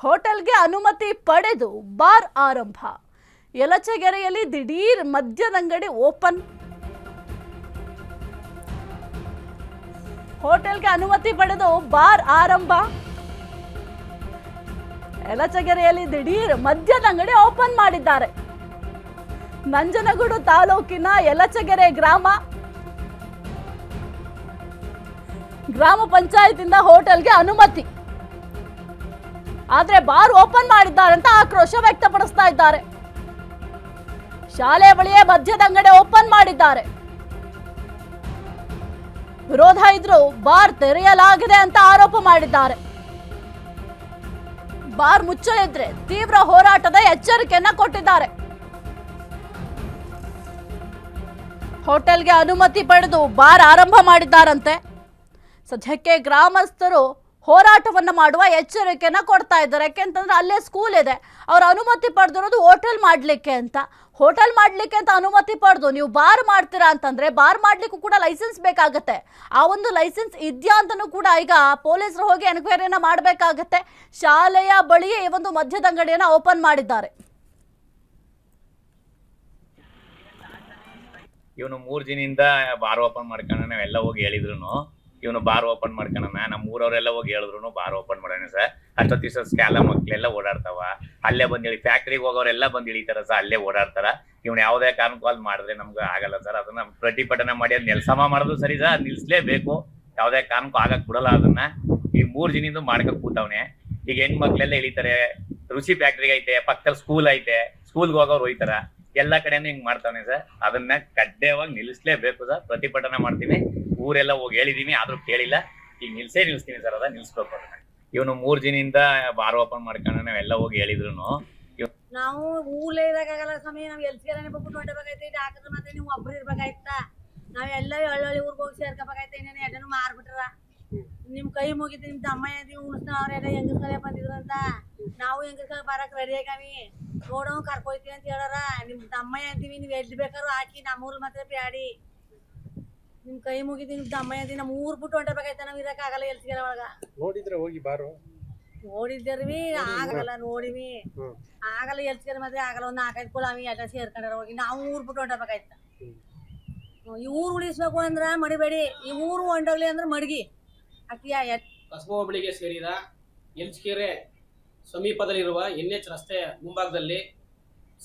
ಹೋಟೆಲ್ಗೆ ಅನುಮತಿ ಪಡೆದು ಬಾರ್ ಆರಂಭ. ಯಲಚಗೆರೆಯಲ್ಲಿ ದಿಢೀರ್ ಮದ್ಯದಂಗಡಿ ಓಪನ್. ಹೋಟೆಲ್ಗೆ ಅನುಮತಿ ಪಡೆದು ಬಾರ್ ಆರಂಭ. ಯಲಚಗೆರೆಯಲ್ಲಿ ದಿಢೀರ್ ಮದ್ಯದಂಗಡಿ ಓಪನ್ ಮಾಡಿದ್ದಾರೆ. ನಂಜನಗೂಡು ತಾಲೂಕಿನ ಯಲಚಗೆರೆ ಗ್ರಾಮ ಪಂಚಾಯತಿಂದ ಹೋಟೆಲ್ಗೆ ಅನುಮತಿ, ಆದ್ರೆ ಬಾರ್ ಓಪನ್ ಮಾಡಿದ್ದಾರೆ ಅಂತ ಆಕ್ರೋಶ ವ್ಯಕ್ತಪಡಿಸ್ತಾ ಇದ್ದಾರೆ. ಶಾಲೆ ಬಳಿಯೇ ಮದ್ಯದಂಗಡಿ ಓಪನ್ ಮಾಡಿದ್ದಾರೆ. ವಿರೋಧ ಇದ್ರೂ ಬಾರ್ ತೆರೆಯಲಾಗಿದೆ ಅಂತ ಆರೋಪ ಮಾಡಿದ್ದಾರೆ. ಬಾರ್ ಮುಚ್ಚಲಿದ್ರೆ ತೀವ್ರ ಹೋರಾಟದ ಎಚ್ಚರಿಕೆಯನ್ನ ಕೊಟ್ಟಿದ್ದಾರೆ. ಹೋಟೆಲ್ಗೆ ಅನುಮತಿ ಪಡೆದು ಬಾರ್ ಆರಂಭ ಮಾಡಿದ್ದಾರಂತೆ. ಸದ್ಯಕ್ಕೆ ಗ್ರಾಮಸ್ಥರು ಹೋರಾಟವನ್ನ ಮಾಡುವ ಎಚ್ಚರಿಕೆಯನ್ನ ಕೊಡ್ತಾ ಇದ್ದಾರೆ. ಯಾಕೆಂತಂದ್ರೆ ಅಲ್ಲೇ ಸ್ಕೂಲ್ ಇದೆ, ಅವ್ರ ಅನುಮತಿ ಪಡೆದಿರೋದು ಹೋಟೆಲ್ ಮಾಡ್ಲಿಕ್ಕೆ ಅಂತ ಅನುಮತಿ ಪಡೆದು ನೀವು ಬಾರ್ ಮಾಡ್ತೀರಾ ಅಂತಂದ್ರೆ ಬಾರ್ ಮಾಡ್ಲಿಕ್ಕೂ ಕೂಡ ಲೈಸೆನ್ಸ್ ಬೇಕಾಗತ್ತೆ. ಆ ಒಂದು ಲೈಸೆನ್ಸ್ ಇದೆಯಾ ಅಂತನೂ ಕೂಡ ಈಗ ಪೊಲೀಸರು ಹೋಗಿ ಎನ್ಕ್ವೈರಿಯನ್ನ ಮಾಡಬೇಕಾಗತ್ತೆ. ಶಾಲೆಯ ಬಳಿಯೇ ಈ ಒಂದು ಮದ್ಯದಂಗಡಿಯನ್ನ ಓಪನ್ ಮಾಡಿದ್ದಾರೆ. ಇವನು 3 ದಿನದಿಂದ ಬಾರ್ ಓಪನ್ ಮಾಡ್ಕೊಂಡು ನಾವೆಲ್ಲ ಹೋಗಿ ಹೇಳಿದ್ರು ಇವನು ಬಾರ್ ಓಪನ್ ಮಾಡ್ಕೊಳ. ನಮ್ಮ ಊರವರೆಲ್ಲ ಹೋಗಿ ಹೇಳಿದ್ರು ಬಾರ್ ಓಪನ್ ಮಾಡೋಣ ಸರ್. ಅಷ್ಟೊತ್ತು ದಿವಸ ಸ್ಕ್ಯಾಲ ಮಕ್ಳೆಲ್ಲ ಓಡಾಡ್ತಾವ, ಅಲ್ಲೇ ಬಂದು ಹೇಳಿ ಫ್ಯಾಕ್ಟ್ರಿಗೆ ಹೋಗೋರೆಲ್ಲ ಬಂದು ಇಳಿತಾರ ಸರ್, ಅಲ್ಲೇ ಓಡಾಡ್ತಾರ. ಇವ್ನು ಯಾವುದೇ ಕಾರಣಕ್ಕೂ ಅಲ್ಲಿ ಮಾಡಿದ್ರೆ ನಮ್ಗೆ ಆಗಲ್ಲ ಸರ್. ಅದನ್ನ ಪ್ರತಿಭಟನೆ ಮಾಡಿ ಅದ್ ನೆಲಸಮ ಮಾಡೋದು ಸರಿ ಸರ್, ಅದ್ ನಿಲ್ಸ್ಲೇಬೇಕು. ಯಾವುದೇ ಕಾರಣಕ್ಕೂ ಆಗಕ್ ಬಿಡಲ್ಲ. ಅದನ್ನ ಈ 3 ದಿನದಿಂದ ಮಾಡ್ಕೊಂಡ್ ಕೂತವ್ನೆ. ಈಗ ಹೆಣ್ಮಕ್ಳೆಲ್ಲ ಇಳಿತಾರೆ, ರುಚಿ ಫ್ಯಾಕ್ಟ್ರಿಗೆ ಐತೆ, ಪಕ್ಕದಲ್ಲಿ ಸ್ಕೂಲ್ ಐತೆ, ಸ್ಕೂಲ್ಗೆ ಹೋಗೋರು ಹೋಯ್ತಾರ, ಎಲ್ಲ ಕಡೆನೂ ಹಿಂಗ್ ಮಾಡ್ತಾವನೆ ಸರ್. ಅದನ್ನ ಕಡ್ಡಾಯವಾಗಿ ನಿಲ್ಲಿಸ್ಲೇಬೇಕು ಸರ್. ಪ್ರತಿಭಟನೆ ಮಾಡ್ತೀವಿ, ಊರೆಲ್ಲ ಹೋಗಿ ಹೇಳಿದೀನಿ, ಆದ್ರೂ ಕೇಳಿಲ್ಲ. ಈಗ ನಿಲ್ಸ್ತೀನಿ ಸರ್, ಅದ ನಿಲ್ಸ್ಬೇಕು. ಅದನ್ನ ಇವನು 3 ದಿನದಿಂದ ಬಾರ್ ಓಪನ್ ಮಾಡ್ಕೊಂಡು ನಾವೆಲ್ಲ ಹೋಗಿ ಹೇಳಿದ್ರು ನಾವು ಊರ್ಲೇ ಇರಕ್ಕಾಗಲ್ಲ ಸ್ವಾಮಿ. ನಾವ್ ಎಲ್ಸ್ಗೆರೆನೆ ಬಂದ್ಬಿಟ್ಟು ಹೊಂಟಬೇಕಾಯ್ತು. ಇದು ಹಾಕಿದ್ರೆ ಮತ್ತೆ ನೀವು ಒಬ್ರು ಇರ್ಬೇಕಾಯ್ತಾ? ನಾವೆಲ್ಲ ಹಳ್ಳಿ ಊರ್ಗ್ ಹೋಗಿ ಸೇರ್ಕೋಬೇಕಾಯ್ತಾ? ಇನ್ನೇನು ಎಲ್ಲನೂ ಮಾರ್ಬಿಟ್ರ. ನಿಮ್ ಕೈ ಮುಗಿದು ನಿಮ್ ತಮ್ಮ ಏನಿದೀವಿ ಉಣಿಸ್ತಾವ್ರೆಲ್ಲ ಹೆಂಗಸ್ಗಳೇ ಬಂದಿದ್ರು ಅಂತ. ನಾವು ಹೆಂಗಸ್ಗಳು ಬರಕ್ ರೆಡಿ ಆಗಾವಿ, ನೋಡೋ ಕರ್ಕೊಯ್ತೀವಿ ಅಂತ ಹೇಳಾರ. ನಿಮ್ ತಮ್ಮ ಅಂತೀವಿ, ನೀವ್ ಎಲ್ಲಿ ಬೇಕಾದ್ರು ಹಾಕಿ, ನಮ್ಮೂರ್ ಮಾತ್ರ ಬ್ಯಾಡಿ. ನಿಮ್ ಕೈ ಮುಗಿದು ನಿಮ್ ತಮ್ಮ ಅಂತೀವಿ, ನಮ್ ಊರ್ ಬಿಟ್ಟು ಹೊಂಟಬೇಕಾಯ್ತಾ? ನಾವ್ ಇರಕ್ಕಾಗಲ್ಲ ಎಲ್ಸ್ಗೆರೆ ಒಳಗ. ನೋಡಿದ್ರೆ ಹೋಗಿ ಬಾರು ನೋಡಿದ್ದೀವಿ, ಆಗಲ್ಲ ನೋಡಿವಿ, ಆಗಲ್ಲ ಎಲ್ಸ್ಗೆರೆ ಮಾತ್ರ ಆಗಲ್ಲ. ಒಂದ್ 4-5 ಕುಲಾವಿ ಎಲ್ಲ ಸೇರ್ಕೊಂಡ್ರ ಹೋಗಿ ನಾವು ಊರ್ ಬಿಟ್ಟು ಹೊಂಟಬೇಕಾಯ್ತ. ಈ ಊರು ಉಳಿಸ್ಬೇಕು ಅಂದ್ರ ಮಡಿಬೇಡಿ, ಈ ಊರು ಹೊಂಟೋಗ್ಲಿ ಅಂದ್ರೆ ಮಡಗಿ ಅಕ್ಕಿಯ. ಕಸಬಾ ಹೋಬಳಿಗೆ ಸೇರಿದ ಎಲ್ಸ್ಕೆರೆ ಸಮೀಪದಲ್ಲಿರುವ NH ರಸ್ತೆ ಮುಂಭಾಗದಲ್ಲಿ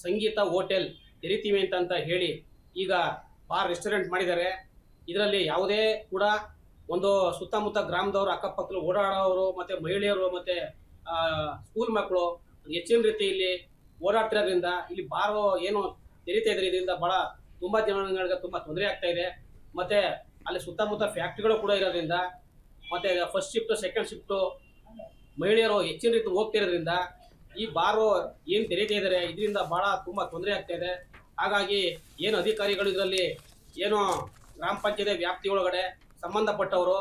ಸಂಗೀತ ಹೋಟೆಲ್ ತೆರಿತೀವಿ ಅಂತ ಹೇಳಿ ಈಗ ಬಾರ್ ರೆಸ್ಟೋರೆಂಟ್ ಮಾಡಿದ್ದಾರೆ. ಇದರಲ್ಲಿ ಯಾವುದೇ ಕೂಡ ಒಂದು ಸುತ್ತಮುತ್ತ ಗ್ರಾಮದವರು, ಅಕ್ಕಪಕ್ಕದಲ್ಲಿ ಓಡಾಡೋರು, ಮತ್ತೆ ಮಹಿಳೆಯರು, ಮತ್ತೆ ಸ್ಕೂಲ್ ಮಕ್ಕಳು ಹೆಚ್ಚಿನ ರೀತಿಯಲ್ಲಿ ಓಡಾಡ್ತಿರೋದ್ರಿಂದ ಇಲ್ಲಿ ಬಾರು ಏನು ತೆರಿತಾ ಇದ್ದಾರೆ, ಇದರಿಂದ ಬಹಳ ತುಂಬಾ ಜನಗಳಿಗೆ ತುಂಬಾ ತೊಂದರೆ ಆಗ್ತಾ ಇದೆ. ಮತ್ತೆ ಅಲ್ಲಿ ಸುತ್ತಮುತ್ತ ಫ್ಯಾಕ್ಟ್ರಿಗಳು ಕೂಡ ಇರೋದ್ರಿಂದ, ಮತ್ತೆ ಫಸ್ಟ್ ಶಿಫ್ಟ್ ಸೆಕೆಂಡ್ ಶಿಫ್ಟ್ ಮಹಿಳೆಯರು ಹೆಚ್ಚಿನ ರೀತಿ ಹೋಗ್ತಿರೋದ್ರಿಂದ ಈ ಬಾರು ಏನು ತೆರೀತಾ ಇದ್ದಾರೆ ಇದರಿಂದ ಬಹಳ ತುಂಬಾ ತೊಂದರೆ ಆಗ್ತಾ ಇದೆ. ಹಾಗಾಗಿ ಏನು ಅಧಿಕಾರಿಗಳು ಇದರಲ್ಲಿ ಏನು ಗ್ರಾಮ ಪಂಚಾಯತ್ ವ್ಯಾಪ್ತಿ ಒಳಗಡೆ ಸಂಬಂಧಪಟ್ಟವರು